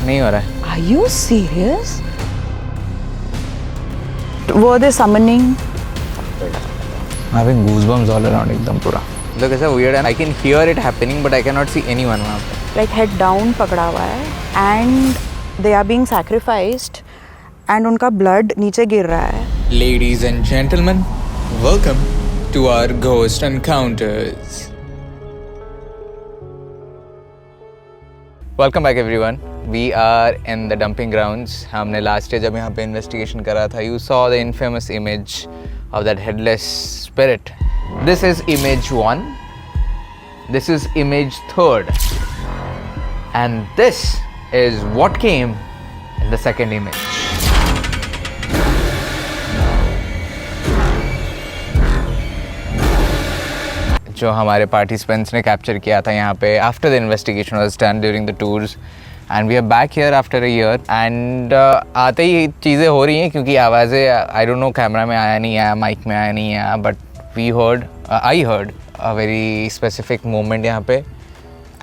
नहीं हो रहा है। Are you serious? Were they summoning? Having goosebumps all around एकदम पूरा। Look, ऐसा weird है। I can hear it happening, but I cannot see anyone वहाँ पे। Like head down पकड़ा हुआ है and they are being sacrificed and उनका blood नीचे गिर रहा है। Ladies and gentlemen, welcome to our Ghost Encounters. Welcome back everyone. We are in the dumping grounds. हमने last year जब यहाँ पे investigation करा था, you saw the infamous image of that headless spirit. This is image 1. This is image 3rd. And this is what came in the second image. जो हमारे participants ने capture किया था यहाँ पे after the investigation was done during the tours and we are back here after a year and आते ही चीज़ें हो रही हैं क्योंकि आवाज़ें आई डोंट नो कैमरा में आया नहीं आया माइक में आया नहीं आया but I heard a very specific moment यहाँ पे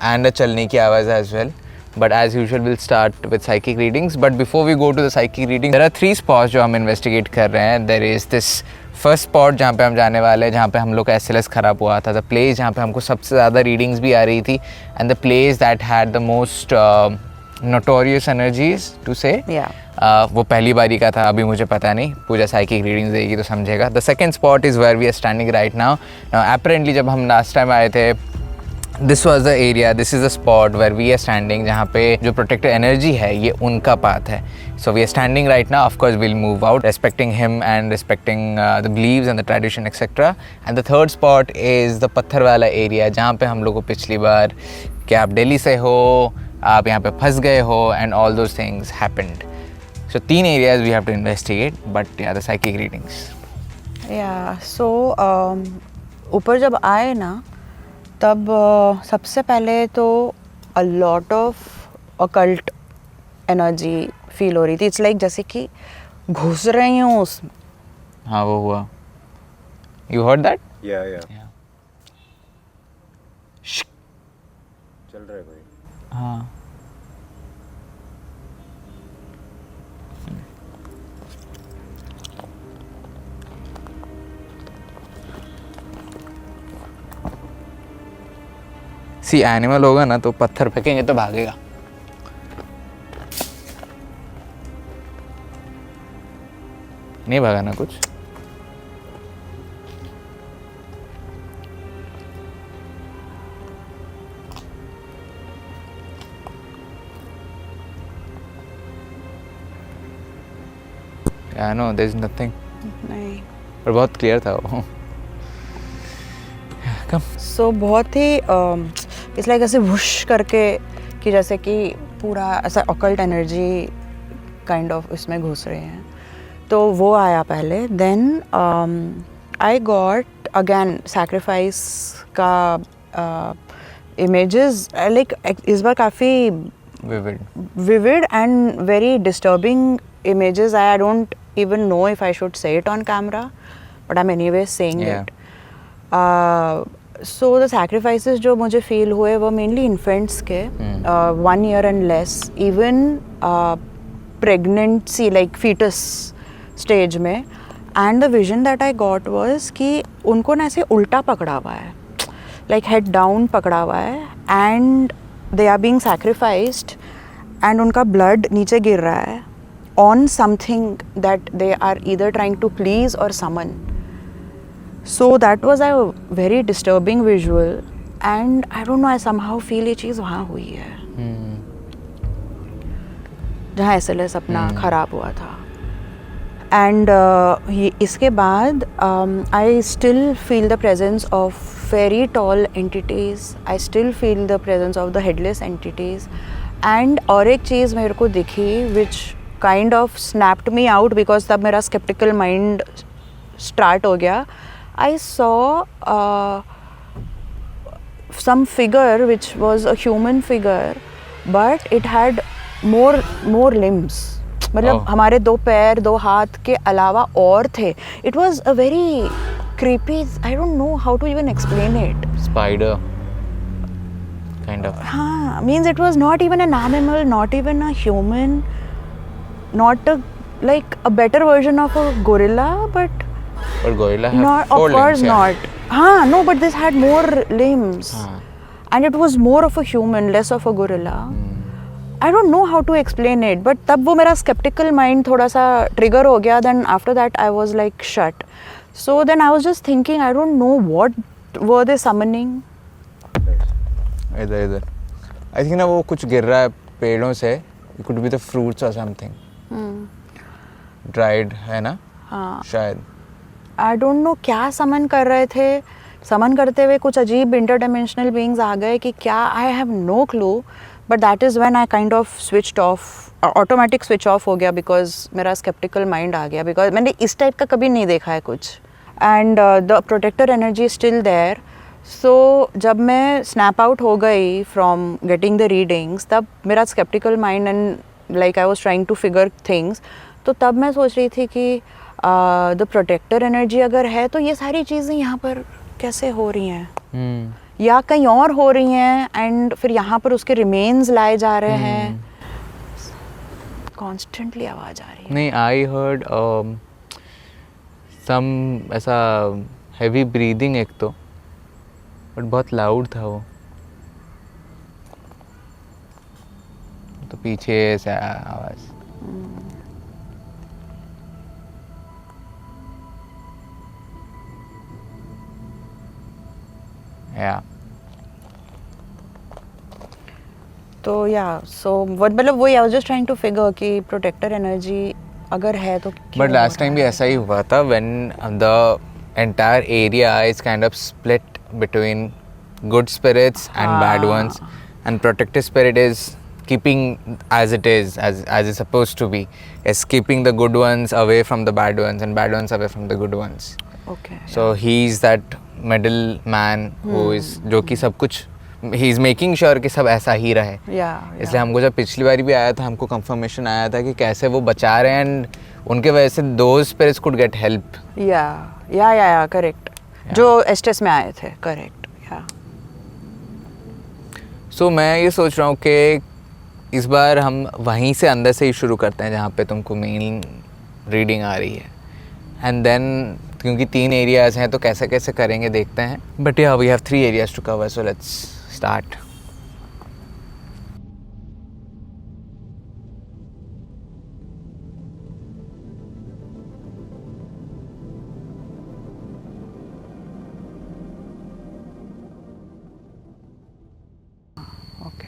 एंड चलने की आवाज़ as well. But as usual, we'll start with psychic readings. But before we go to the psychic reading, there are 3 spots जो हम investigate कर रहे हैं. There is this first spot जहाँ पे हम जाने वाले हैं, जहाँ पे हम लोग का SLS ख़राब हुआ था. The place जहाँ पे हमको सबसे ज़्यादा readings भी आ रही थी. And the place that had the most notorious energies to say. Yeah. वो पहली बारी का था, अभी मुझे पता नहीं. पूजा psychic readings देगी तो समझेगा. The second spot is where we are standing right now. Now apparently जब हम last time आए थे, This was the area, this is the spot where we are standing जहाँ पे जो protected energy है ये उनका path है. So we are standing right now, of course we'll move out respecting him and respecting the beliefs and the tradition etc. And the third spot is the पत्थर वाला area जहाँ पे हम लोग को पिछली बार कि आप दिल्ली से हो, आप यहाँ पे फंस गए हो and all those things happened. So 3 areas we have to investigate but yeah the psychic readings. Yeah, so ऊपर जब आए ना तब सबसे पहले तो a lot of occult energy feel हो रही थी. इट्स लाइक जैसे कि घुस रही हूँ उसमें. हाँ वो हुआ. You heard that? Yeah. चल रहा है कोई. हाँ. सी एनिमल होगा ना तो पत्थर फेंकेंगे तो भागेगा. नहीं भागा ना कुछ. I know there is nothing. नहीं. पर बहुत क्लियर था वो. So बहुत ही इट्स लाइक ऐसे वुश करके कि जैसे कि पूरा ऐसा ऑकल्ट एनर्जी काइंड ऑफ इसमें घुस रहे हैं. तो वो आया पहले. Then I got again sacrifice का इमेजेस लाइक इस बार काफ़ी vivid and very disturbing images. I don't even know if I should say it on camera, but I'm anyway saying it. So the sacrifices जो मुझे feel हुए वो mainly infants के 1 year and less, even pregnancy like fetus stage में. And the vision that I got was कि उनको ना ऐसे उल्टा पकड़ा हुआ है, like head down पकड़ा हुआ है and they are being sacrificed and उनका blood नीचे गिर रहा है on something that they are either trying to please or summon. So that was a very disturbing visual and I don't know, I somehow feel ये चीज़ वहाँ हुई है जहाँ SLS अपना ख़राब हुआ था. And इसके बाद I still feel the presence of very tall entities. I still feel the presence of the headless entities. And और एक चीज़ मेरे को दिखी which kind of snapped me out because तब मेरा skeptical mind start हो गया. I saw some figure which was a human figure but it had more limbs. मतलब हमारे 2 पैर 2 हाथ के अलावा और थे. It was a very creepy, I don't know how to even explain it. Spider. kind of. हाँ, means it was not even an animal, not even a human, not a like a better version of a gorilla, but But gorilla have not, four of course limbs, yeah. not. हाँ, no, but this had more limbs, हाँ. and it was more of a human, less of a gorilla. I don't know how to explain it, but तब वो मेरा skeptical mind थोड़ा सा trigger हो गया. Then after that I was like shut. So then I was just thinking, I don't know what were they summoning. इधर इधर I think ना वो कुछ गिर रहा है पेड़ों से. It could be the fruits और समथिंग ड्राइड है ना. हाँ. शायद. आई डोंट नो क्या समन कर रहे थे. समन करते हुए कुछ अजीब इंटरडिमेंशनल बीइंग्स आ गए कि क्या, I have no clue. But that is when I kind of switched off, automatic switch off हो गया, बिकॉज मेरा स्केप्टिकल माइंड आ गया, बिकॉज मैंने इस टाइप का कभी नहीं देखा है कुछ. And the protector energy still there. So जब मैं स्नैप आउट हो गई फ्रॉम गेटिंग द रीडिंग्स, तब मेरा skeptical mind and like I was trying to figure things, तो तब मैं सोच रही थी कि द प्रोटेक्टर एनर्जी अगर है तो ये सारी चीज़ें यहाँ पर कैसे हो रही हैं, या कहीं और हो रही हैं, एंड फिर यहाँ पर उसके रिमेन्स लाए जा रहे हैं. कॉन्स्टेंटली आवाज़ आ रही है. नहीं, आई हर्ड सम ऐसा हैवी ब्रीदिंग एक तो, बट बहुत लाउड था वो. तो पीछे से आवाज़. या तो या सो मतलब वही I was just trying to figure कि प्रोटेक्टर एनर्जी अगर है तो क्यों बट लास्ट हो टाइम भी रहा है? ऐसा ही हुआ था when the entire area is kind of split between good spirits and bad ones, and protective spirit is keeping as it is, as it's supposed to be, is keeping the good ones away from the bad ones and bad ones away from the good ones. Okay. So he's that middle man who is, जो कि सब कुछ he is making sure कि सब ऐसा ही रहे. Yeah. इसलिए हमको जब पिछली बारी भी आया था, हमको कंफर्मेशन आया था कि कैसे वो बचा रहे हैं, एंड उनके वजह से those spirits could get help. या करेक्ट. जो एस्टेस में आए थे, करेक्ट. या सो मैं ये सोच रहा हूँ कि इस बार हम वहीं से अंदर से ही शुरू करते हैं जहाँ पे तुमको मेन रीडिंग आ रही है, एंड देन क्योंकि 3 एरियाज़ हैं तो कैसे कैसे करेंगे देखते हैं. But yeah we have 3 areas to cover, so let's start. Okay.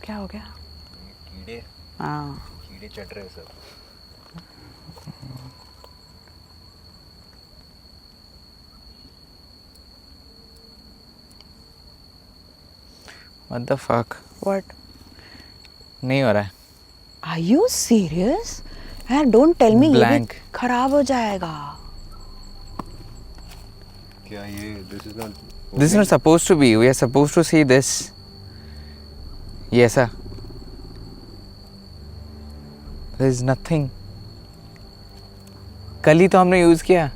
क्या हो गया? कीड़े हाँ. कीड़े चढ़ रहे सब. What the fuck? What? नहीं हो रहा है. Are you serious? यार डोंट टेल मी, ये भी Blank. खराब हो जाएगा. क्या ये this is not This is not supposed to be. We are supposed to see this. Yes, sir. There is nothing. कल ही तो हमने यूज़ किया.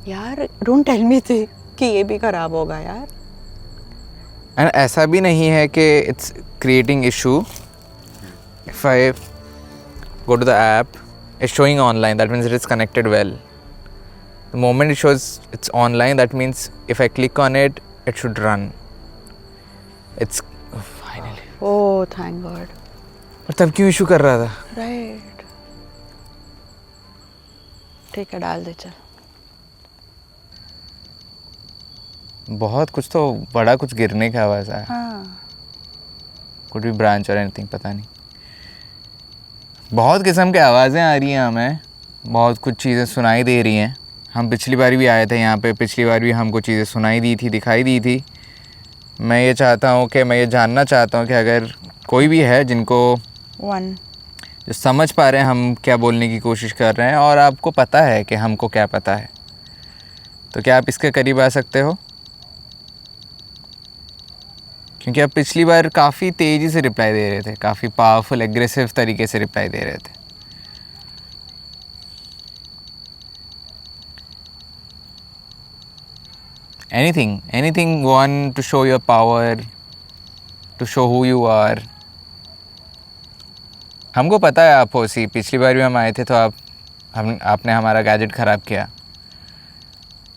यार डोंट टेल मी थी कि ये भी खराब होगा यार. एंड ऐसा भी नहीं है कि it's creating issue. If I go to the app, it's showing online, that means it is connected well. The moment it shows it's online, that means if I click on it, it should run. It's finally. Oh thank God. और तब क्यों issue कर रहा था? Right. ठीक है, डाल दे चल. बहुत कुछ तो बड़ा कुछ गिरने का आवाज़ आया. हाँ. कुछ भी ब्रांच और एनीथिंग, पता नहीं. बहुत किस्म की आवाज़ें आ रही हैं हमें, बहुत कुछ चीज़ें सुनाई दे रही हैं. हम पिछली बार भी आए थे यहाँ पे, पिछली बार भी हमको चीज़ें सुनाई दी थी, दिखाई दी थी. मैं ये चाहता हूँ कि मैं ये जानना चाहता हूँ कि अगर कोई भी है जिनको 1 जो समझ पा रहे हैं हम क्या बोलने की कोशिश कर रहे हैं, और आपको पता है कि हमको क्या पता है, तो क्या आप इसके करीब आ सकते हो? क्योंकि आप पिछली बार काफ़ी तेज़ी से रिप्लाई दे रहे थे, काफ़ी पावरफुल एग्रेसिव तरीके से रिप्लाई दे रहे थे. anything one to show your power, to show who you are. हमको पता है आप होसी, पिछली बार भी हम आए थे तो आपने हमारा गैजेट ख़राब किया.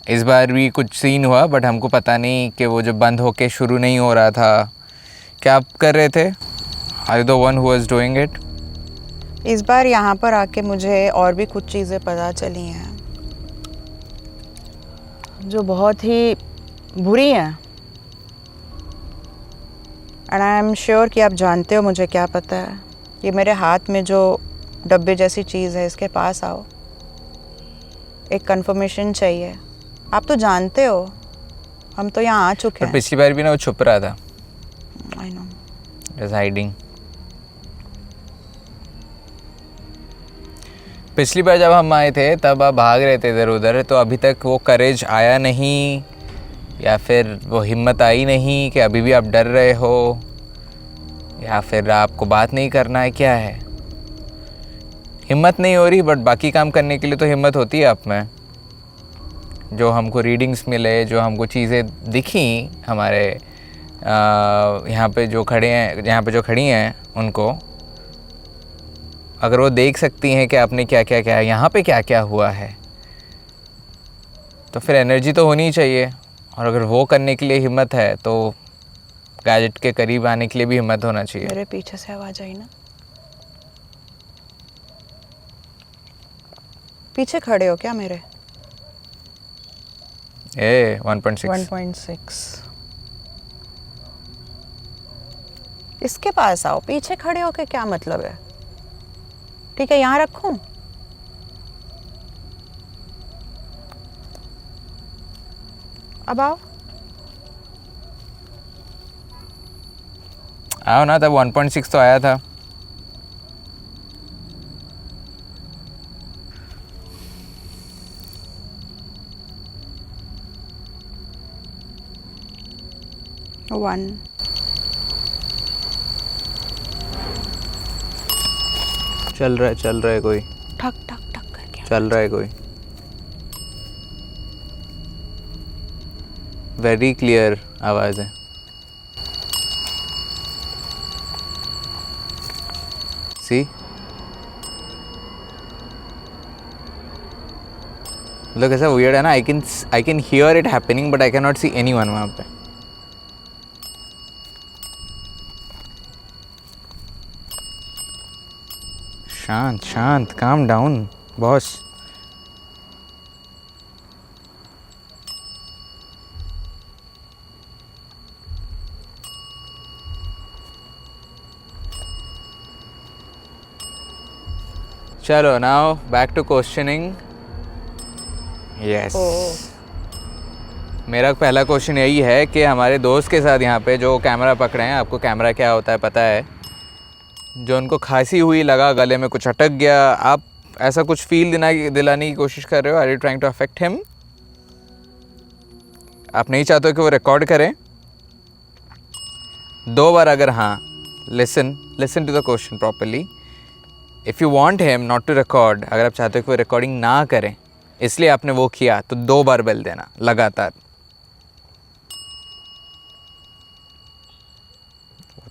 इस बार भी कुछ सीन हुआ बट हमको पता नहीं कि वो जो बंद होके शुरू नहीं हो रहा था. क्या आप कर रहे थे? Are you the one who was doing it? इस बार यहाँ पर आके मुझे और भी कुछ चीज़ें पता चली हैं जो बहुत ही बुरी हैं. एंड आई एम श्योर कि आप जानते हो मुझे क्या पता है. ये मेरे हाथ में जो डब्बे जैसी चीज़ है, इसके पास आओ. एक कंफर्मेशन चाहिए. आप तो जानते हो, हम तो यहाँ आ चुके हैं. पिछली बार भी ना वो छुप रहा था. I know. Just hiding. पिछली बार जब हम आए थे तब आप भाग रहे थे इधर उधर, तो अभी तक वो करेज आया नहीं या फिर वो हिम्मत आई नहीं कि अभी भी आप डर रहे हो, या फिर आपको बात नहीं करना है? क्या है? हिम्मत नहीं हो रही, बट बाकी काम करने के लिए तो हिम्मत होती है आप में. जो हमको रीडिंग्स मिले, जो हमको चीज़ें दिखी हमारे यहाँ पे जो खड़े हैं, यहाँ पे जो खड़ी हैं, उनको अगर वो देख सकती हैं कि आपने क्या क्या क्या यहाँ पे क्या क्या हुआ है, तो फिर एनर्जी तो होनी ही चाहिए. और अगर वो करने के लिए हिम्मत है तो गैजेट के करीब आने के लिए भी हिम्मत होना चाहिए. मेरे पीछे से आवाज़ आई ना. पीछे खड़े हो क्या मेरे? 1.6. 1.6. इसके पास आओ. पीछे खड़े हो के क्या मतलब है? ठीक है, यहाँ रखूं? अब आओ. आओ ना, तब 1.6 तो आया था. वन. चल रहा है कोई. ठक ठक ठक करके चल रहा है कोई. वेरी क्लियर आवाज़ है. सी, मतलब कैसा वियर्ड है ना. I can hear it happening but I can not see anyone वहाँ पे. शांत, काम डाउन बॉस. चलो, now back to questioning. Yes, मेरा पहला क्वेश्चन यही है कि हमारे दोस्त के साथ यहाँ पे जो कैमरा पकड़े हैं, आपको कैमरा क्या होता है पता है? जो उनको खांसी हुई, लगा गले में कुछ अटक गया, आप ऐसा कुछ फील दिलाने की कोशिश कर रहे हो? Are you trying to affect him? आप नहीं चाहते हो कि वो रिकॉर्ड करें? 2 बार अगर हाँ, listen to the question properly. If you want him not to record, अगर आप चाहते हो कि वो रिकॉर्डिंग ना करें, इसलिए आपने वो किया, तो 2 बार बेल देना लगातार.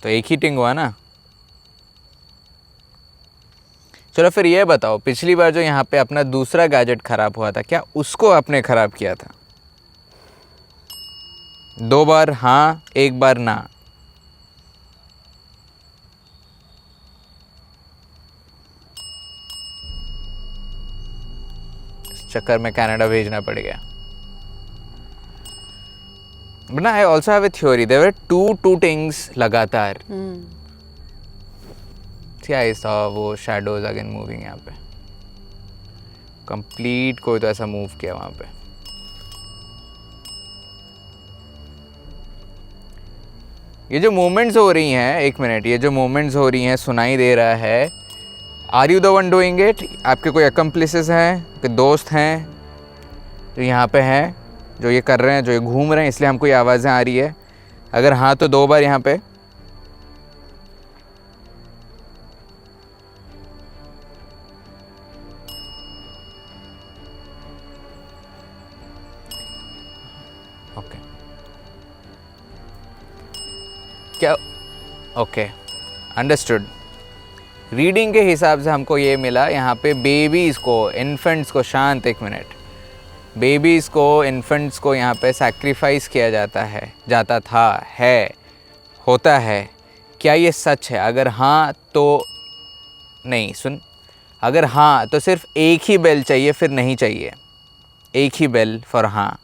तो एक ही टिंग हुआ ना. चलो फिर ये बताओ, पिछली बार जो यहाँ पे अपना दूसरा गैजेट ख़राब हुआ था, क्या उसको आपने ख़राब किया था? 2 बार हाँ, 1 बार ना. इस चक्कर में कनाडा भेजना पड़ गया. बट ना, I also have a theory. There were two things लगातार. आई सॉ वो शैडोज अगेन मूविंग. यहाँ पे कंप्लीट कोई तो ऐसा मूव किया वहाँ पे. ये जो मूवमेंट्स हो रही हैं, 1 मिनट, ये जो मूवमेंट्स हो रही हैं, सुनाई दे रहा है. Are you the one doing it? आपके कोई अकम्प्लिसेस हैं, कोई दोस्त हैं जो यहाँ पे हैं, जो ये कर रहे हैं, जो ये घूम रहे हैं, इसलिए हमको ये आवाज़ें आ रही है? अगर हाँ तो 2 बार यहाँ पे. ओके क्या ओके अंडरस्टूड। रीडिंग के हिसाब से हमको ये मिला यहाँ पे बेबीज़ को, इन्फेंट्स को, शांत एक मिनट, बेबीज़ को, इन्फेंट्स को यहाँ पे सैक्रिफाइस किया जाता है, जाता था, है, होता है। क्या ये सच है? अगर हाँ तो नहीं, सुन, अगर हाँ तो सिर्फ एक ही बेल चाहिए, फिर नहीं चाहिए। एक ही बेल फॉर हाँ,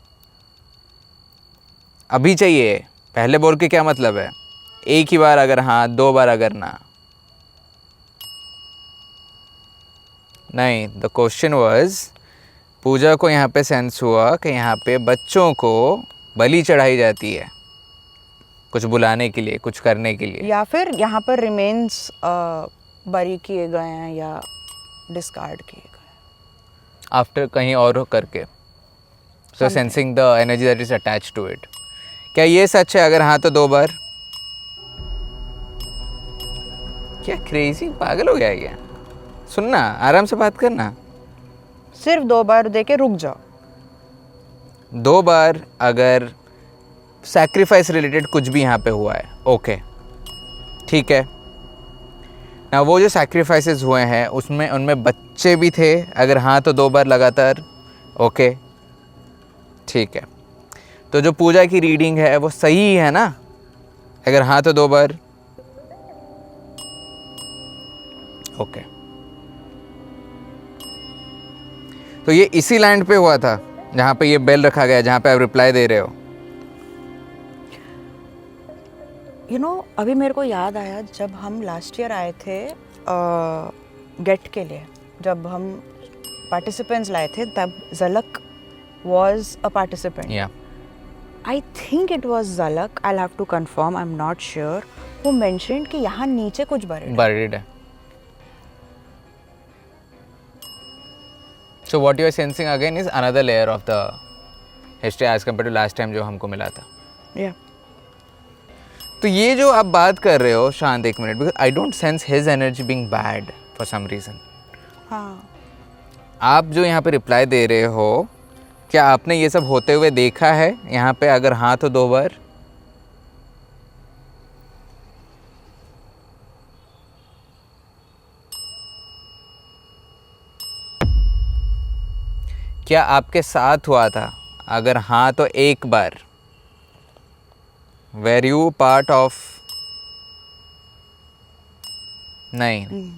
अभी चाहिए। पहले बोल के क्या मतलब है? एक ही बार अगर हाँ, 2 बार अगर ना। नहीं, द क्वेश्चन वाज, पूजा को यहाँ पे सेंस हुआ कि यहाँ पे बच्चों को बलि चढ़ाई जाती है कुछ बुलाने के लिए, कुछ करने के लिए, या फिर यहाँ पर रिमेन्स बरी किए गए हैं या डिस्कार्ड किए गए। आफ्टर कहीं और करके, so sensing the energy that is attached to it. क्या ये सच है? अगर हाँ तो 2 बार। क्या क्रेजी पागल हो गया है क्या? सुनना, आराम से बात करना। सिर्फ 2 बार दे के रुक जाओ। 2 बार अगर सैक्रिफाइस रिलेटेड कुछ भी यहाँ पे हुआ है, ओके ठीक है ना। वो जो सैक्रिफाइसेस हुए हैं उसमें, उनमें बच्चे भी थे, अगर हाँ तो 2 बार लगातार, ओके ठीक है। तो जो पूजा की रीडिंग है वो सही है ना? अगर हाँ तो 2 बार, ओके। तो ये इसी लैंड पे हुआ था जहाँ पे ये बेल रखा गया, जहाँ पे आप रिप्लाई दे रहे हो। अभी मेरे को याद आया, जब हम लास्ट ईयर आए थे गेट के लिए, जब हम पार्टिसिपेंट्स लाए थे, तब झलक was a participant. Yeah. I think it was Zalak. I'll have to confirm. I'm not sure. वो mentioned कि यहाँ नीचे कुछ buried है. So what you are sensing again is another layer of the history as compared to last time जो हमको मिला था. Yeah. तो ये जो आप बात कर रहे हो शांत, एक minute, because I don't sense his energy being bad for some reason. हाँ. आप जो यहाँ पे रिप्लाई दे रहे हो, क्या आपने ये सब होते हुए देखा है यहाँ पे? अगर हाँ तो 2 बार. क्या आपके साथ हुआ था? अगर हाँ तो 1 बार. Were you part of? नहीं.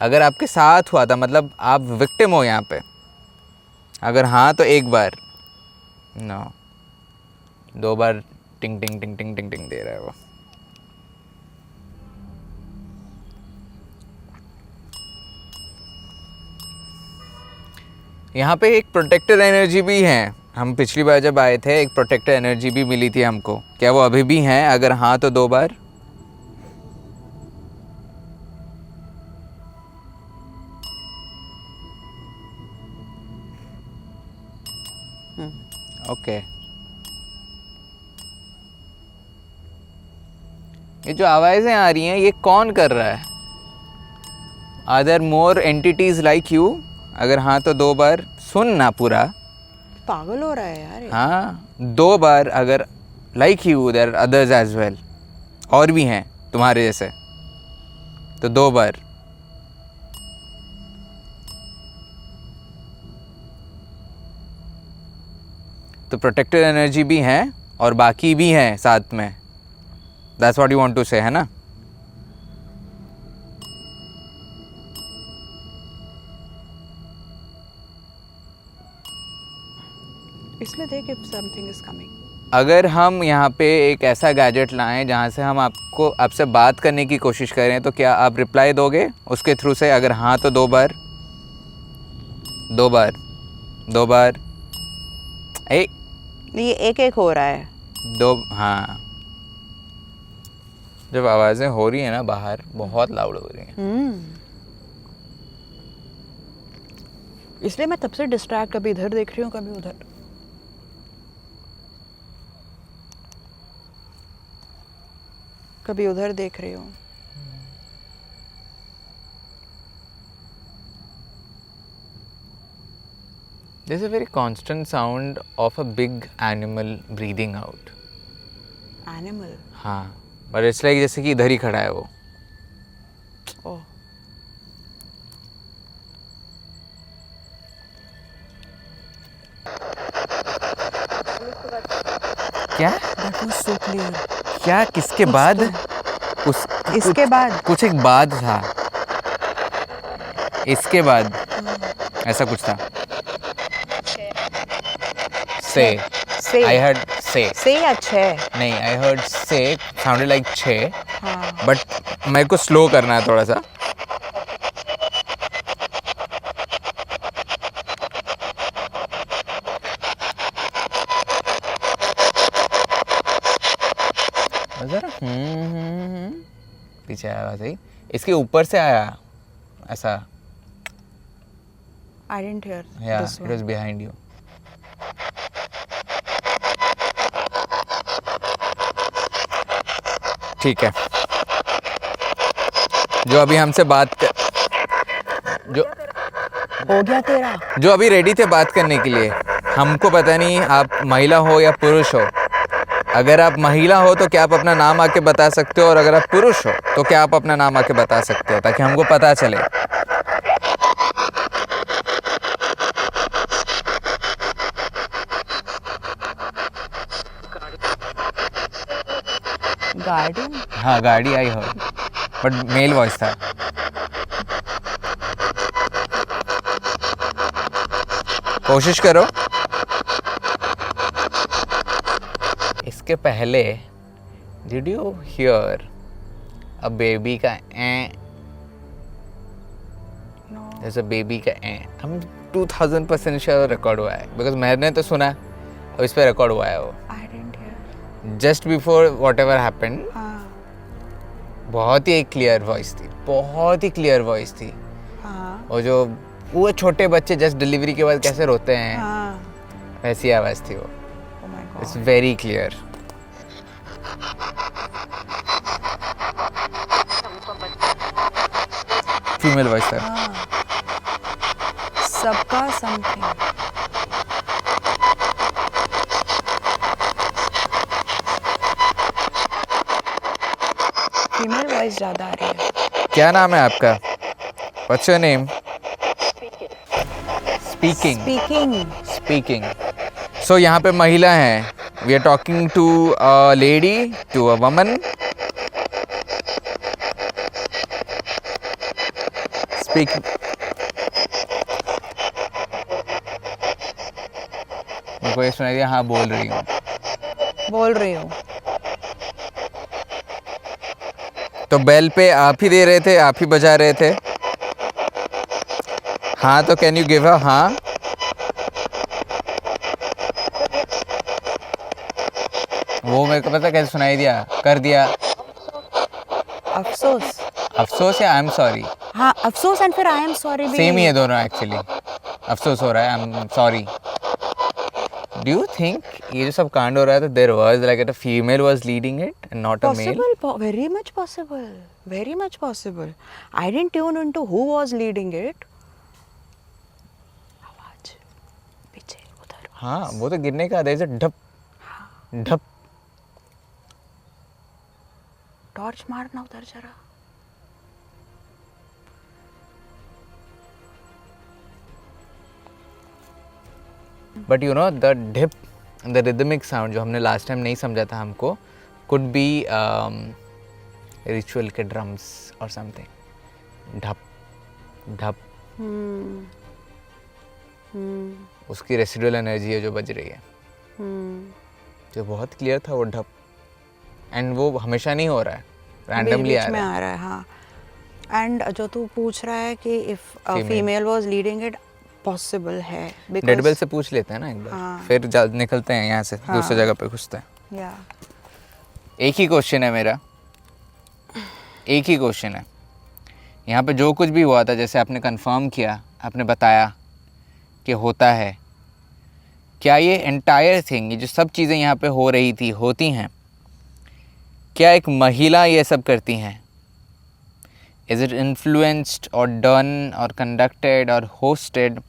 अगर आपके साथ हुआ था मतलब आप विक्टिम हो यहाँ पे. अगर हाँ तो 1 बार. नो, 2 बार टिंग टिंग टिंग टिंग टिंग टिंग दे रहा है वो. यहाँ पे एक प्रोटेक्टर एनर्जी भी है. हम पिछली बार जब आए थे एक प्रोटेक्टर एनर्जी भी मिली थी हमको. क्या वो अभी भी हैं? अगर हाँ तो 2 बार. ओके. ये जो आवाज़ें आ रही हैं ये कौन कर रहा है? Are there more entities like you? अगर हाँ तो 2 बार. सुन ना पूरा. पागल हो रहा है यार. हाँ, 2 बार. अगर like you there others as well, और भी हैं तुम्हारे जैसे, तो 2 बार. तो प्रोटेक्टर एनर्जी भी हैं और बाकी भी हैं साथ में. That's what you want to say, है ना? इसमें देख if something is coming. अगर हम यहाँ पे एक ऐसा गैजेट लाएं जहाँ से हम आपसे बात करने की कोशिश करें, तो क्या आप रिप्लाई दोगे उसके थ्रू से? अगर हाँ तो 2 बार. 2 बार. 2 बार. ये एक हो रहा है. 2. हाँ, जब आवाज़ें हो रही हैं ना बाहर, बहुत लाउड हो रही हैं. इसलिए मैं तब से डिस्ट्रैक्ट, कभी इधर देख रही हूँ कभी उधर. कभी उधर देख रही हूँ. There's a very constant sound of a big animal breathing out. Animal. हाँ, but it's like जैसे कि इधर ही खड़ा है वो. ओह. क्या? That was so clear. क्या? किसके बाद? उस इसके बाद. कुछ एक बाद था. इसके बाद ऐसा कुछ था. Say. Say. I heard say. Say या छे. नहीं, I heard say sounded like छे. हाँ. बट मेरे को स्लो करना है थोड़ा सा. पीछे आया सही. इसके ऊपर से आया ऐसा. I didn't hear Yeah, this it one. was behind you. ठीक है. जो अभी हमसे बात कर जो हो गया तेरा. जो अभी रेडी थे बात करने के लिए. हमको पता नहीं आप महिला हो या पुरुष हो. अगर आप महिला हो तो क्या आप अपना नाम आके बता सकते हो, और अगर आप पुरुष हो तो क्या आप अपना नाम आके बता सकते हो, ताकि हमको पता चले. गार्डन. हाँ, गाड़ी आई हो, बट मेल वॉइस था. कोशिश करो. इसके पहले did you here a baby का ए? No. जैसे बेबी का ए. हम 2000% श्योर रिकॉर्ड हुआ है, बिकॉज मैंने तो सुना और इस पे रिकॉर्ड हुआ है वो. I didn't hear. Just before what ever happened. हाँ. बहुत ही एक क्लियर वॉइस थी, बहुत ही क्लियर वॉइस थी. हाँ. और जो वो छोटे बच्चे जस्ट डिलीवरी के बाद कैसे रोते हैं, हाँ. वैसी आवाज़ थी वो. Oh my God. It's very clear. Female voice था. हाँ. सबका समथिंग. फीमेल वॉइस ज़्यादा आ रही है. क्या नाम है आपका? What's your name? Speaking. Speaking. Speaking. So यहाँ पे महिला हैं. We are talking to a lady, to a woman. Speaking. मेरे को ये सुनाई दिया. हाँ, बोल रही हूँ. बोल रही हूँ. तो बेल पे आप ही दे रहे थे, आप ही बजा रहे थे. हाँ, तो कैन यू गिव अ हाँ? वो मेरे को पता कैसे सुनाई दिया, कर दिया. अफसोस. अफसोस या आई एम सॉरी? हाँ, अफसोस एंड फिर आई एम सॉरी भी. सेम ही है दोनों एक्चुअली. अफसोस हो रहा है, I am sorry. Do you think ये जो सब कांड हो रहा है, तो there was like a female was leading it and not a male? Possible, very much possible, very much possible. I didn't tune into who was leading it. आवाज पीछे उधर. हाँ, वो तो गिरने का आदेश है. ढप ढप. टॉर्च मारना उधर जरा. But you know the dip, the rhythmic sound जो हमने लास्ट टाइम नहीं समझा था हमको, कुड बी रिचुअल के ड्रम्स और समथिंग. ढप ढप. उसकी रेसिडुअल एनर्जी है जो बज रही है. जो बहुत क्लियर था वो ढप. एंड वो हमेशा नहीं हो रहा है, रैंडमली बीच में आ रहा है. हाँ. एंड जो तू पूछ रहा है कि if female was leading it, possible है. डेड बेल से पूछ लेते हैं ना एक बार. हाँ. फिर निकलते हैं यहाँ से. हाँ. दूसरी जगह पे घुसते हैं. या एक ही क्वेश्चन है मेरा, एक ही क्वेश्चन है. यहाँ पे जो कुछ भी हुआ था, जैसे आपने कंफर्म किया, आपने बताया कि होता है, क्या ये एंटायर थिंग, ये जो सब चीज़ें यहाँ पे हो रही थी, होती हैं, क्या एक महिला ये सब करती हैं? Is it influenced or done or conducted or hosted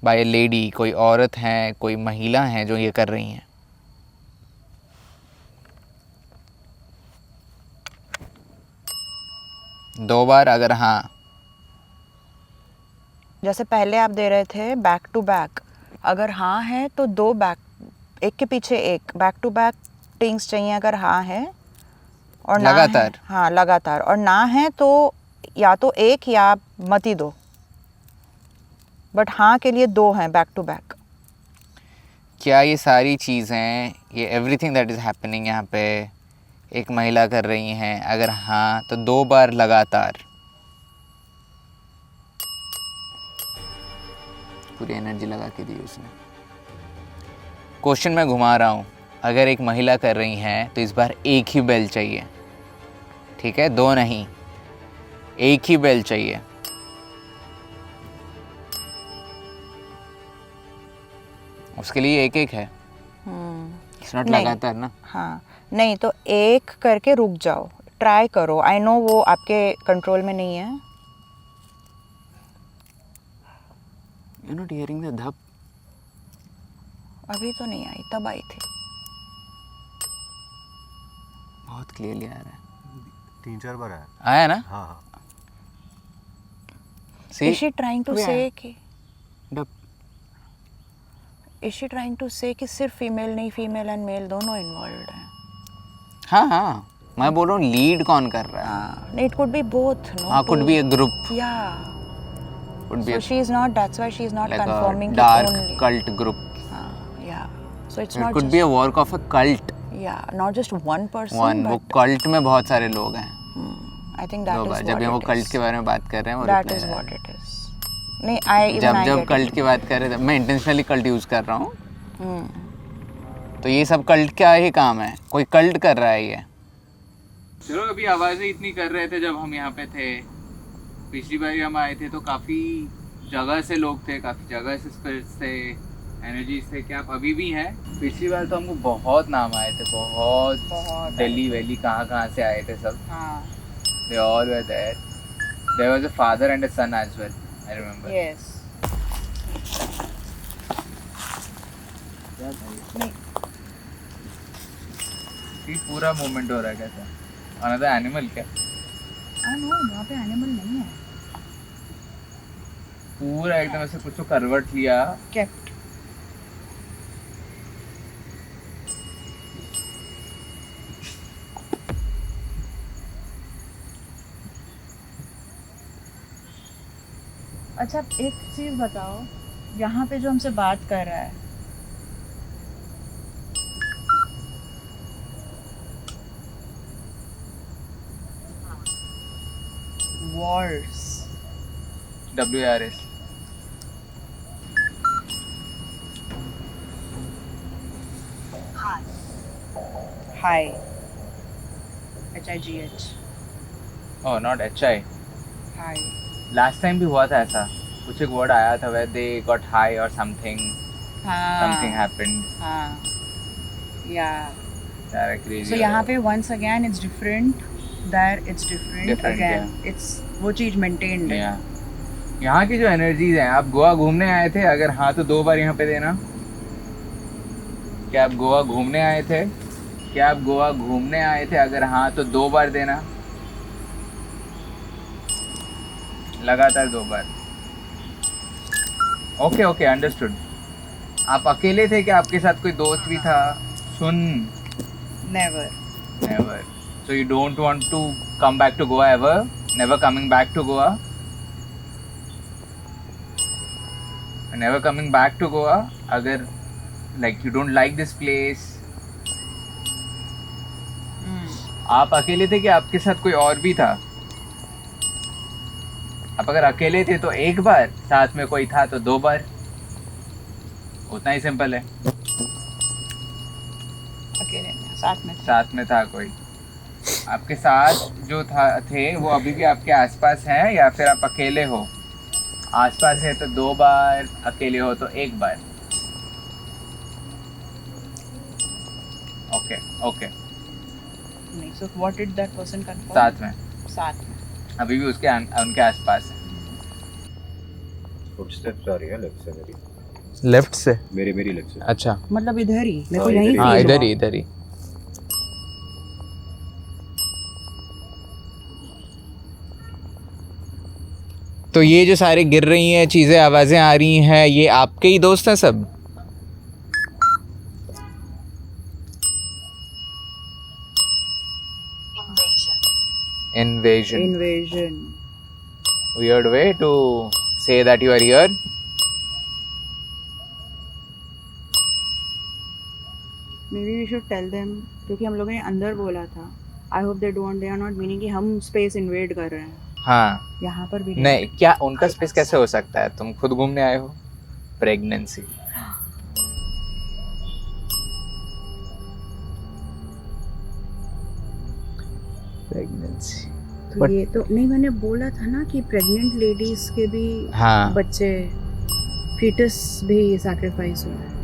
by lady, कोई औरत हैं, कोई महिला हैं जो ये कर रही हैं? दो बार अगर हाँ। जैसे पहले आप दे रहे थे बैक टू बैक, अगर हाँ है तो दो बैक, एक के पीछे एक बैक टू बैक टिंग्स चाहिए अगर हाँ है, और ना लगातार? है, हाँ लगातार, और ना है तो या तो एक या मत ही दो, बट हाँ के लिए दो हैं बैक टू बैक। क्या ये सारी चीज़ें, ये एवरीथिंग दैट इज़ हैपनिंग यहाँ पे एक महिला कर रही हैं? अगर हाँ तो दो बार लगातार। पूरी एनर्जी लगा के दी उसने। क्वेश्चन मैं घुमा रहा हूँ, अगर एक महिला कर रही हैं तो इस बार एक ही बेल चाहिए, ठीक है? दो नहीं, एक ही बेल चाहिए। उसके लिए एक एक है, इट्स नॉट नहीं। लगातार ना। हाँ नहीं तो एक करके रुक जाओ, ट्राई करो। आई नो वो आपके कंट्रोल में नहीं है। यू नॉट हियरिंग द धप? अभी तो नहीं आई, तब आई थी। बहुत क्लियरली आ रहा है। 3-4 बार आया। आया ना? हाँ हाँ। Is she trying to Yeah. say कि डप। Is she trying to say कि सिर्फ फीमेल नहीं, फीमेल एंड मेल दोनों इन्वॉल्व हैं? हाँ हाँ, मैं बोल रहा हूँ लीड कौन कर रहा है? हाँ, it could be both, no? हाँ, could be a group, Yeah. could be So a, she's not. That's why she's not like confirming a कि dark only. cult group. हाँ, yeah. So it's It not could just be a work of a cult. yeah, not just one person. One, वो but cult में बहुत सारे लोग हैं। I think that दो is bar what जब ये वो it कल्ट is. के बारे में बात कर रहे हैं वो That reply is दे रहा what है। it is. नहीं, I जब get कल्ट it. की बात कर रहे थे, मैं इंटेंशनली कल्ट यूज़ कर रहा हूँ। हम्म। तो ये सब कल्ट क्या ही काम है? कोई कल्ट कर रहा है ये। चलो, अभी आवाज़ें इतनी कर रहे थे जब हम यहाँ पे थे। पिछली बार हम आए थे तो काफ़ी जगह से लोग थे, काफ़ी जगह से स्पिरिट्स थे, एनर्जीज थे। क्या आप अभी भी हैं? पिछली बार तो हमको बहुत नाम आए थे, बहुत दिल्ली वैली कहाँ से आए थे सब। हाँ. They all were there. There was a father and a son as well, I remember. Yes. ये पूरा मूवमेंट हो रहा है कैसा? अनदर एनिमल क्या? नो, वहाँ पे एनिमल नहीं है. पूरा एकदम ऐसे कुछ तो करवट लिया। Kept. अच्छा, एक चीज बताओ, यहाँ पे जो हमसे बात कर रहा है, wars. WRS. Hi. HIGH. Oh, not HI. Hi. Last time भी हुआ था ऐसा, कुछ एक वर्ड आया था where they got high or something, something happened. हाँ. Yeah. यार crazy. So यहाँ पे once again it's different. There it's different, Different, again. It's वो चीज maintained है. यहाँ की जो एनर्जीज हैं, आप गोवा घूमने आए थे? अगर हाँ तो दो बार यहाँ पे देना। क्या आप गोवा घूमने आए थे? क्या आप गोवा घूमने आए थे? अगर हाँ तो दो बार देना, लगातार दो बार। Okay okay, understood. आप अकेले थे कि आपके साथ कोई दोस्त भी था? सुन, Never. Never. So you don't want to come back to Goa ever? Never coming back to Goa? Never coming back to Goa? अगर like you don't like this place? आप अकेले थे कि आपके साथ कोई और भी था? आप अगर अकेले थे तो एक बार, साथ में कोई था तो दो बार। उतना ही सिंपल है। अकेले में, साथ में. साथ में था कोई? आपके साथ जो थे वो अभी भी आपके आसपास हैं या फिर आप अकेले हो? आसपास है तो दो बार, अकेले हो तो एक बार। Okay okay. नहीं, so what did that person confirm? साथ में, साथ में. अभी भी उसके उनके आसपास है। फुटस्टेप्स आ रही है लेफ्ट से मेरी। लेफ्ट से? मेरी लेफ्ट से। अच्छा, मतलब इधर ही मेरे को हाँ, यहीं हाँ feel इधर हुआ। ही इधर ही। तो ये जो सारे गिर रही हैं चीज़ें, आवाज़ें आ रही हैं, ये आपके ही दोस्त हैं सब? Invasion. Invasion. Weird way to say that you are here. Maybe we should tell them, क्योंकि हम लोगों ने अंदर बोला था। I hope they don't, they are not meaning कि हम स्पेस इन्वेड कर रहे हैं। हाँ, यहाँ पर भी नहीं क्या उनका स्पेस कैसे हो सकता है? तुम खुद घूमने आए हो। प्रेगनेंसी। प्रेगनेंसी। तो ये तो नहीं, मैंने बोला था ना कि प्रेग्नेंट लेडीज के भी हाँ। बच्चे, फीटस भी सैक्रिफाइस हुए हैं।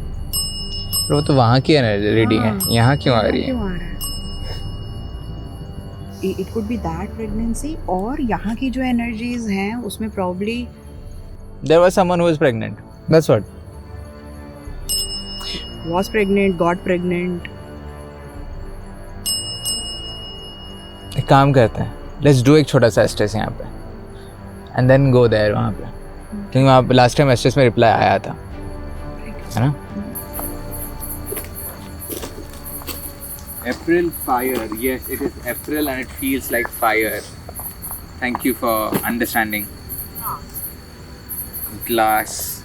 वो तो वहाँ की एनर्जी रीडिंग है, हाँ, यहाँ क्यों आ रही है? क्यों आ रहा है? It could be that pregnancy, और यहाँ की जो एनर्जीज हैं उसमें probably There was someone who was pregnant. That's what. was pregnant, got pregnant. एक काम करते हैं, लेट्स डू एक छोटा सा एस्ट्रेस यहाँ पे एंड देन गो देयर वहाँ पे, क्योंकि वहाँ पे लास्ट टाइम एस्ट्रेस में रिप्लाई आया था, है ना? April fire, yes, it is April and it feels like fire. Thank you for understanding. Glass.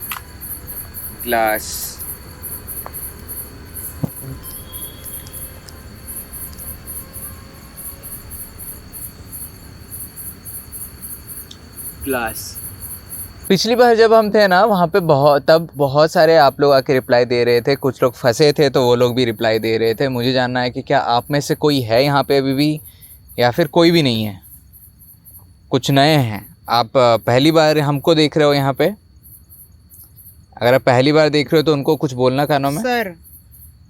पिछली बार जब हम थे ना वहाँ पे बहुत सारे आप लोग आके रिप्लाई दे रहे थे, कुछ लोग फंसे थे तो वो लोग भी रिप्लाई दे रहे थे। मुझे जानना है कि क्या आप में से कोई है यहाँ पे अभी भी या फिर कोई भी नहीं है? कुछ नए हैं? आप पहली बार हमको देख रहे हो यहाँ पे? अगर आप पहली बार देख रहे हो तो उनको कुछ बोलना कानों में।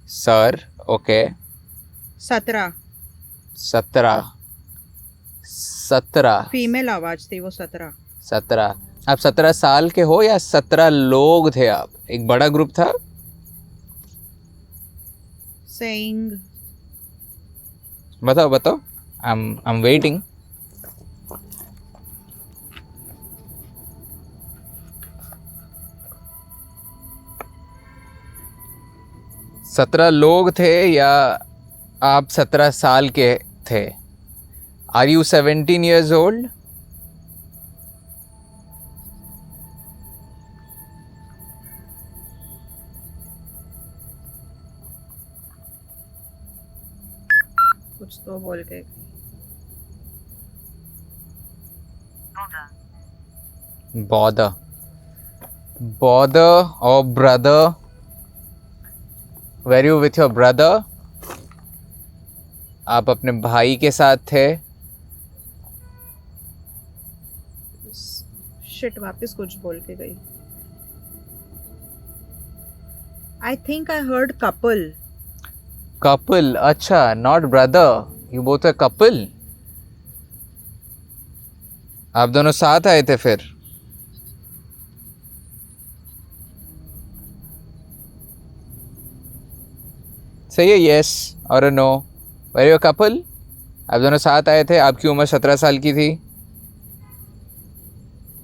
Sir okay. 17 फीमेल आवाज थी वो। 17। आप 17 साल के हो या 17 लोग थे आप? एक बड़ा ग्रुप था? saying बताओ। I'm waiting. सत्रह लोग थे या आप 17 साल के थे? Are you 17 years old? कुछ तो बोल के Bother or brother? Were you with your brother? आप अपने भाई के साथ थे? शिट, वापस कुछ बोल के गई। I think I heard couple. Couple, अच्छा, not brother. You both are couple. आप दोनों साथ आए थे फिर? सही है, yes और no. Were you a couple? आप दोनों साथ आए थे, आपकी उम्र 17 साल की थी,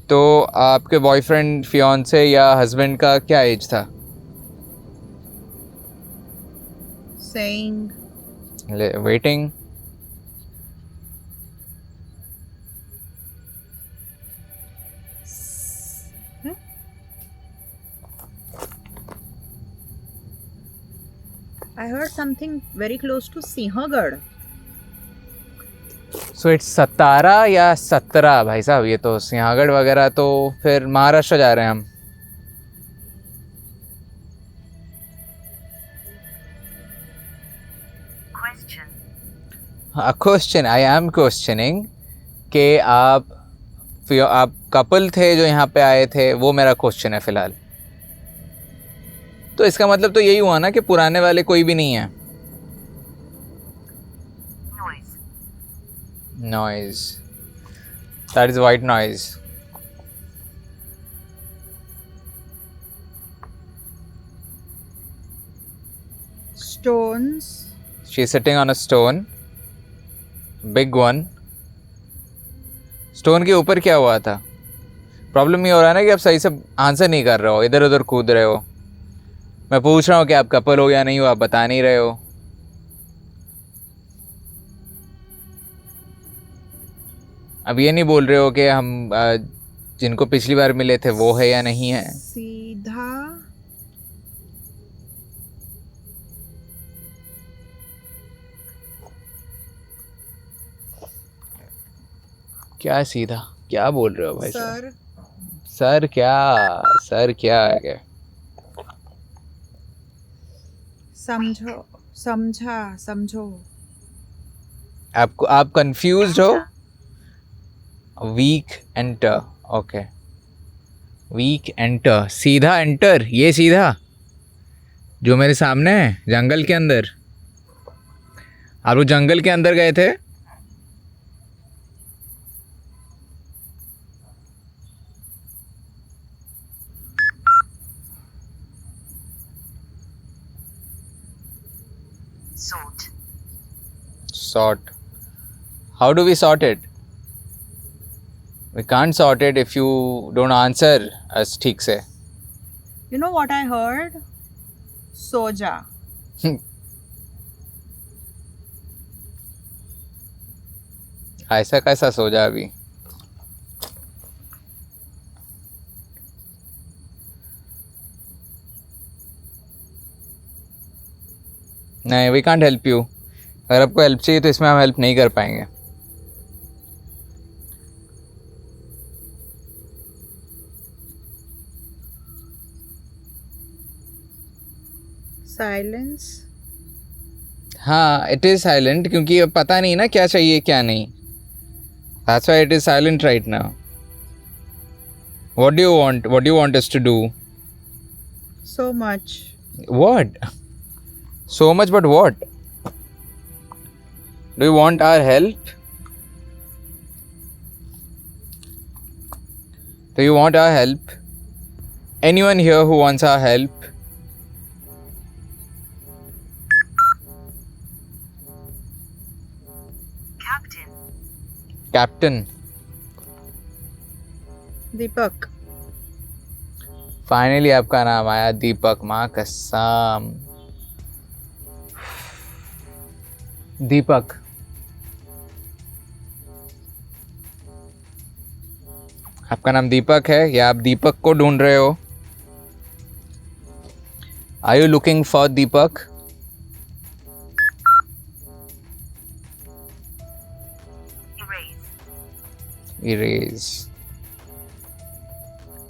तो आपके बॉयफ्रेंड, फियांसे या हस्बैंड का क्या एज था? saying Waiting. I heard something very close to Sinhagad. So it's 17 या 17 भाई साहब? ये तो सिंहगढ़ वगैरह तो फिर महाराष्ट्र जा रहे हैं हम। क्वेश्चन, आई एम क्वेश्चनिंग कि आप कपल थे जो यहाँ पे आए थे, वो मेरा क्वेश्चन है फिलहाल। तो इसका मतलब तो यही हुआ ना कि पुराने वाले कोई भी नहीं है। Noise. That is white noise. stones. She's sitting on a stone, big one. Stone के ऊपर क्या हुआ था? प्रॉब्लम ये हो रहा है ना कि आप सही से आंसर नहीं कर रहे हो, इधर उधर कूद रहे हो. मैं पूछ रहा हूँ कि आप कपल हो या नहीं हो, आप बता नहीं रहे हो. अब ये नहीं बोल रहे हो कि हम जिनको पिछली बार मिले थे वो है या नहीं है. सीधा. क्या सीधा? क्या बोल रहे हो भाई साहब? सर. सर क्या है क्या? समझो. आप कंफ्यूज्ड हो? Week enter. Okay, week enter. सीधा एंटर, ये सीधा जो मेरे सामने है जंगल के अंदर. आप वो जंगल के अंदर गए थे? Sort. How do we sort it? We can't sort it if you don't answer us ठीक से. You know what I heard? Soja. ऐसा कैसा सोचा अभी? नहीं, we can't help you. अगर आपको हेल्प चाहिए तो इसमें हम हेल्प नहीं कर पाएंगे. Silence. हाँ, इट इज़ साइलेंट क्योंकि अब पता नहीं ना क्या चाहिए क्या नहीं. That's why it is silent right now. What do you want? What do you want us to do? So much. What? So much, but what? Do you want our help? Do you want our help? Anyone here who wants our help? Captain. Deepak. Finally आपका नाम आया, दीपक. माँ कसम. दीपक. आपका नाम दीपक है या आप दीपक को ढूंढ रहे हो? Are you looking for Deepak? Erase.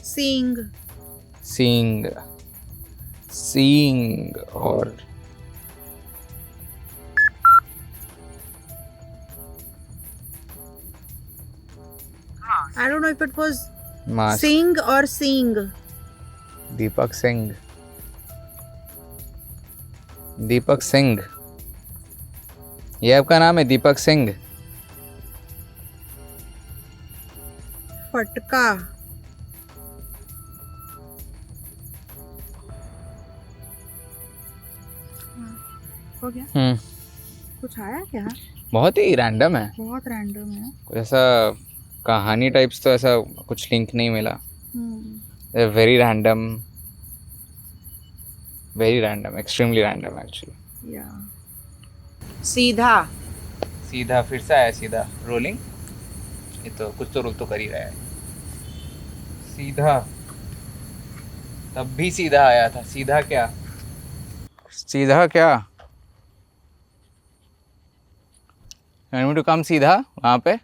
Seeing or I don't know if it was mask. sing or seeing. Deepak Singh. Deepak Singh, ये आपका नाम है दीपक सिंह? फटका. हो गया. कुछ आया क्या? बहुत ही रैंडम है. बहुत रैंडम है. कुछ ऐसा कहानी टाइप्स तो ऐसा कुछ लिंक नहीं मिला. Very random, extremely random actually. या. सीधा. सीधा फिर से आया. सीधा रोलिंग. ये तो कुछ तो रोल तो कर ही रहा है. सीधा तब भी सीधा आया था. सीधा क्या? सीधा क्या? Want me to come सीधा वहाँ पे?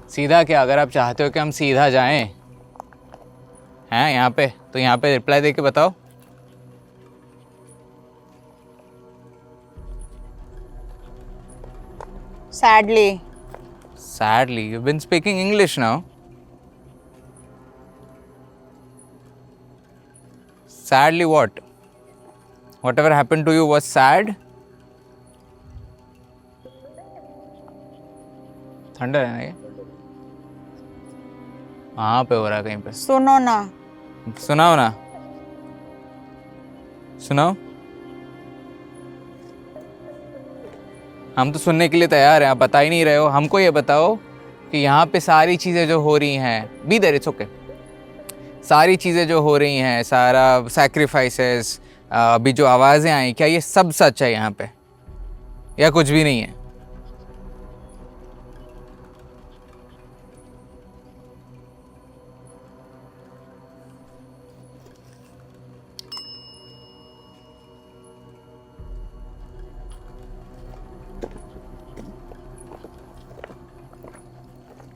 सीधा क्या? अगर आप चाहते हो कि हम सीधा जाएं हैं यहाँ पे, तो यहाँ पे रिप्लाई दे के बताओ. Sadly. You've been speaking English now. Sadly what? Whatever happened to you was sad? Thunder है ना ये? वहाँ पे हो रहा है कहीं पे. सुनो ना. सुनाओ ना, सुनाओ। हम तो सुनने के लिए तैयार हैं, आप बता ही नहीं रहे हो। हमको ये बताओ कि यहाँ पे सारी चीज़ें जो हो रही हैं, बी देयर, इट्स ओके, सारी चीज़ें जो हो रही हैं, सारा सैक्रिफाइसेस, अभी जो आवाज़ें आई, क्या ये सब सच है यहाँ पे या कुछ भी नहीं है?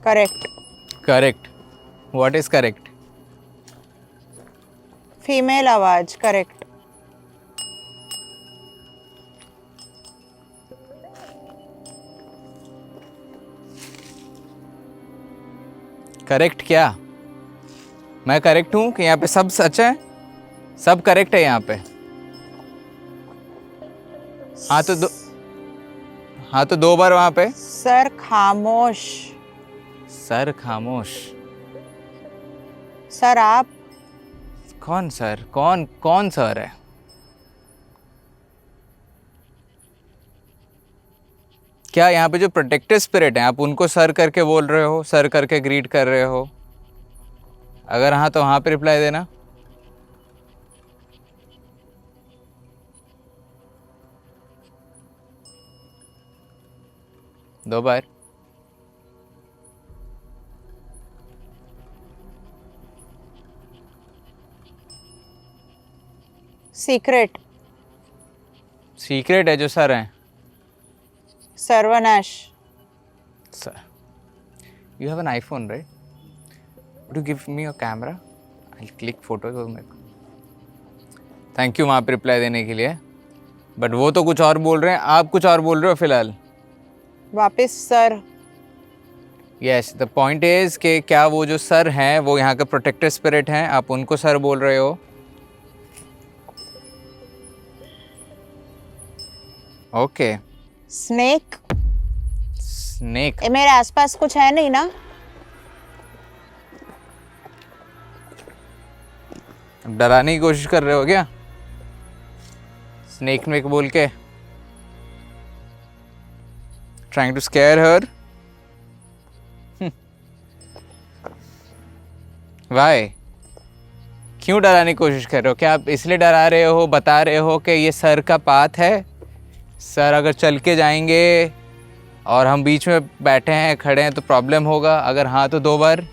Correct. Correct? What is correct? Female आवाज करेक्ट। करेक्ट क्या? मैं करेक्ट हूँ कि यहाँ पे सब सच है, सब करेक्ट है यहाँ पे? हाँ तो दो बार वहाँ पे। सर खामोश। सर खामोश? सर आप। कौन सर? कौन कौन सर है? क्या यहाँ पे जो प्रोटेक्टिव स्पिरिट है, आप उनको सर करके बोल रहे हो, सर करके ग्रीट कर रहे हो? अगर हाँ तो हाँ पे रिप्लाई देना। दो बार। सीक्रेट। सीक्रेट है जो सर हैं? सर्वनाश। Sir, you have an iPhone, right? Would you give me your camera? I'll click photos और मेरे को। थैंक यू वहाँ पे रिप्लाई देने के लिए, बट वो तो कुछ और बोल रहे हैं, आप कुछ और बोल रहे हो फिलहाल। वापस sir. Yes, the point is कि क्या वो जो सर हैं वो यहाँ के प्रोटेक्टिव स्पिरिट हैं, आप उनको सर बोल रहे हो? ओके। स्नेक। स्नेक? मेरे आसपास कुछ है नहीं ना? डराने की कोशिश कर रहे हो क्या स्नेक मेक बोल के? Trying to scare her? Why? क्यों डराने की कोशिश कर रहे हो? क्या आप इसलिए डरा रहे हो, बता रहे हो कि ये सर का पाथ है, सर अगर चल के जाएंगे और हम बीच में बैठे हैं, खड़े हैं तो प्रॉब्लम होगा? अगर हाँ तो दो बार।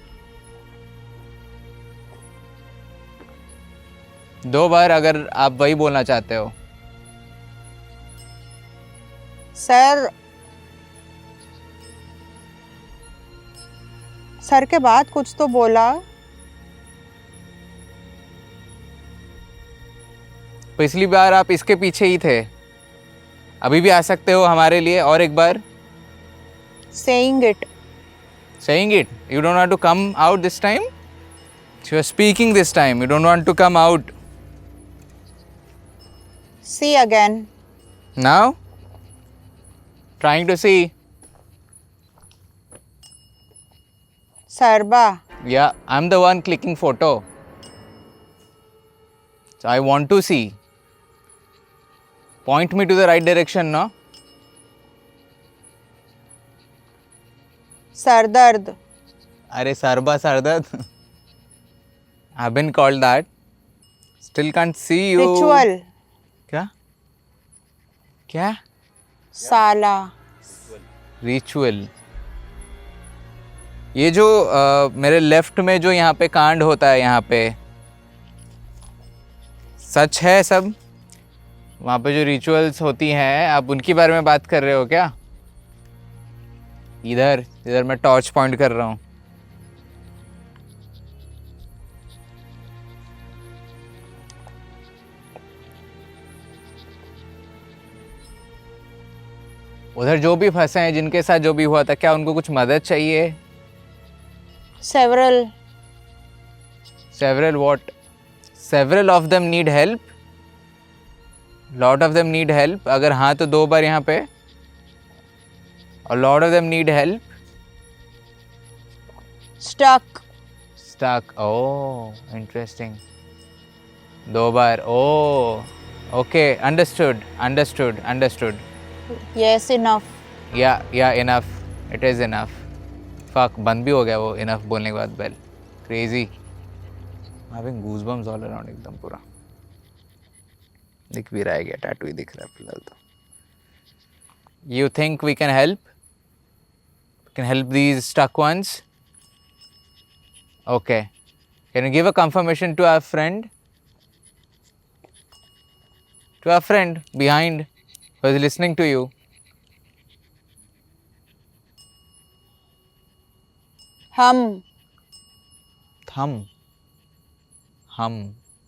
दो बार अगर आप वही बोलना चाहते हो। सर, सर के बाद कुछ तो बोला। पिछली बार आप इसके पीछे ही थे, अभी भी आ सकते हो हमारे लिए और एक बार। Saying it. Saying it? You don't want to come out this time? You are speaking this time. You don't want to come out. See again. Now? Trying to see. Sarba. Yeah, I'm the one clicking photo. So I want to see. Point me to the right direction, no? सरदर्द। अरे सरबा सरदर्द? I've been called that. Still can't see you. Ritual. क्या? क्या? साला। Ritual? ये जो मेरे left में जो यहाँ पे कांड होता है, यहाँ पे सच है सब? वहाँ पे जो रिचुअल्स होती हैं, आप उनके बारे में बात कर रहे हो क्या? इधर इधर मैं टॉर्च पॉइंट कर रहा हूँ। उधर जो भी फंसे हैं, जिनके साथ जो भी हुआ था, क्या उनको कुछ मदद चाहिए? Several. Several what? Several of them need help? Lot of them need help? अगर हाँ तो दो बार यहाँ पे। और lot of them need help? Stuck. stuck. Oh, interesting. 2 bar. Oh, okay. Understood. Yes, enough. Yeah, enough. It is enough. Fuck, बंद भी हो गया वो enough बोलने के बाद bell. Crazy. Having goosebumps all around एकदम पूरा. दिख भी रहा है क्या? टैटू ही दिख रहा है फिलहाल तो. You think we can help? Can help these stuck ones? Okay. Can you give a confirmation to our friend? To our friend behind who is listening to you. हम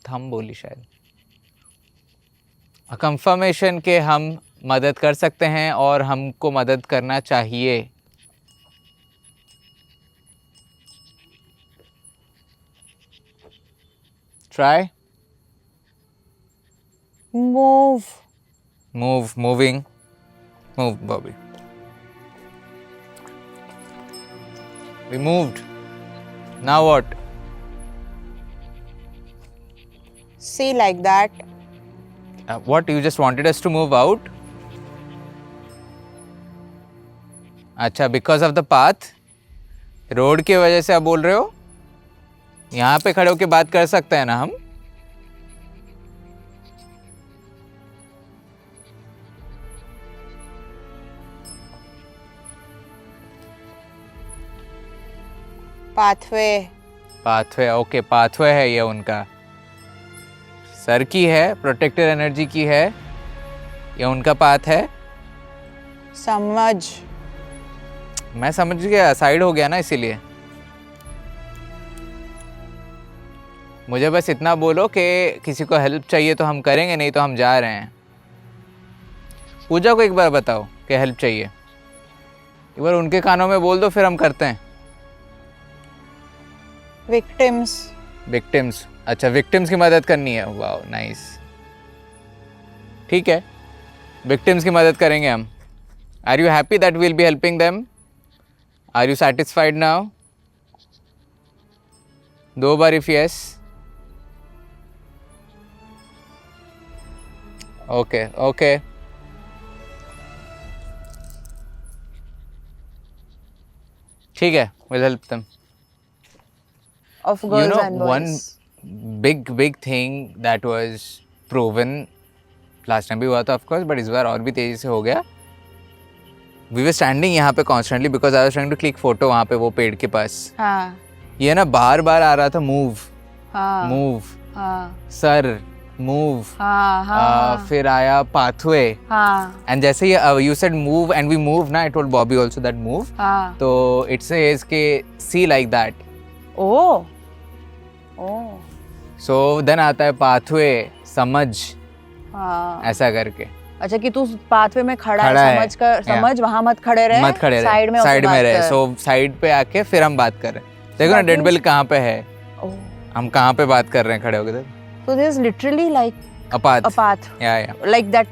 थम बोली शायद. A confirmation के हम मदद कर सकते हैं और हमको मदद करना चाहिए. Try. move. Moving. Move, Bobby. We moved. Now what? See, like that. What? You just wanted us to move out? अच्छा, because of the path? Road की वजह से आप बोल रहे हो? यहाँ पे खड़े होके बात कर सकते हैं ना हम? पाथवे. ओके, पाथवे है ये उनका. सर की है, प्रोटेक्टेड एनर्जी की है. ये उनका पाथ है. समझ. मैं समझ गया, साइड हो गया ना इसीलिए. मुझे बस इतना बोलो कि किसी को हेल्प चाहिए तो हम करेंगे, नहीं तो हम जा रहे हैं. पूजा को एक बार बताओ कि हेल्प चाहिए. एक बार उनके कानों में बोल दो, फिर हम करते हैं. विक्टिम्स. अच्छा, विक्टिम्स की मदद करनी है. Wow, nice. ठीक है, विक्टिम्स की मदद करेंगे हम. Are you happy that we'll be helping them? Are you satisfied now? 2 बार इफ यस. ओके. ठीक है, we'll help them. Of girls and boys. One big thing that was proven last time भी हुआ था of course, but इस बार और भी तेजी से हो गया. We were standing यहाँ पे constantly because I was trying to click photo वहाँ पे वो पेड़ के पास. हाँ. ये ना बार आ रहा था move. हाँ. Sir move. हाँ. फिर आया pathway. हाँ. And जैसे ये you said move and we moved ना, I told Bobby also that move. हाँ. तो it says कि see like that. Oh. So then आता है pathway, समझ. हाँ. ऐसा करके. अच्छा कि तू पाथवे में खड़ा है, है. समझ वहाँ मत खड़े रहे. साइड में रहे. So साइड पे आके फिर हम बात कर रहे हैं. देखो ना डेड बेल कहाँ पे है. हम कहाँ पे बात कर रहे हैं खड़े होकर. So this is literally like a path. Yeah. Like that.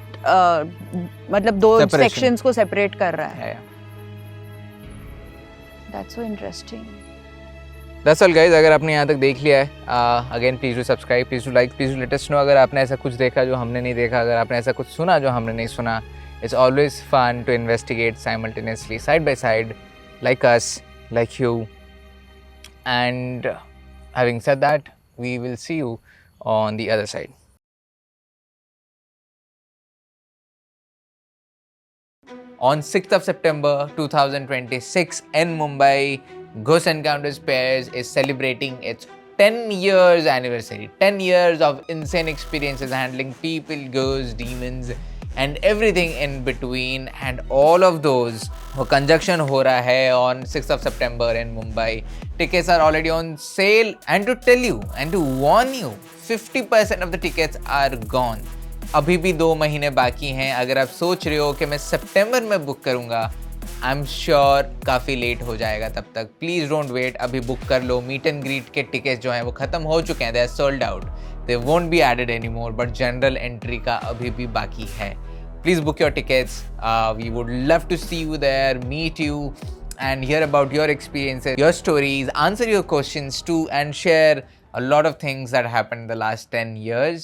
मतलब 2 sections को separate कर रहा है. Yeah. That's so interesting. That's all guys. अगर आपने यहाँ तक देख लिया है, again please do subscribe, please do like, please do let us know अगर आपने ऐसा कुछ देखा जो हमने नहीं देखा, अगर आपने ऐसा कुछ सुना जो हमने नहीं सुना. It's always fun to investigate simultaneously, side by side, like us, like you. And having said that, we will see you on the other side. On 6th of September 2026 in Mumbai, Ghost Encounters Pairs is celebrating its 10 years anniversary. 10 years of insane experiences handling people, ghosts, demons and everything in between, and all of those वो conjunction हो रहा है on 6th of September in Mumbai. Tickets are already on sale, and to tell you and to warn you, 50% of the tickets are gone. अभी भी 2 महीने बाकी हैं. अगर आप सोच रहे हो कि मैं सितंबर में बुक करूंगा, आई एम श्योर काफ़ी लेट हो जाएगा तब तक. प्लीज़ डोंट वेट, अभी बुक कर लो. मीट एंड ग्रीट के टिकट्स जो हैं वो ख़त्म हो चुके हैं. They are sold out. They won't be added any more, but general entry का अभी भी बाकी है. Please book your tickets. We would love to see you there, meet you, and hear about your experiences, your stories, answer your questions too, and share a lot of things that happened in the last 10 years.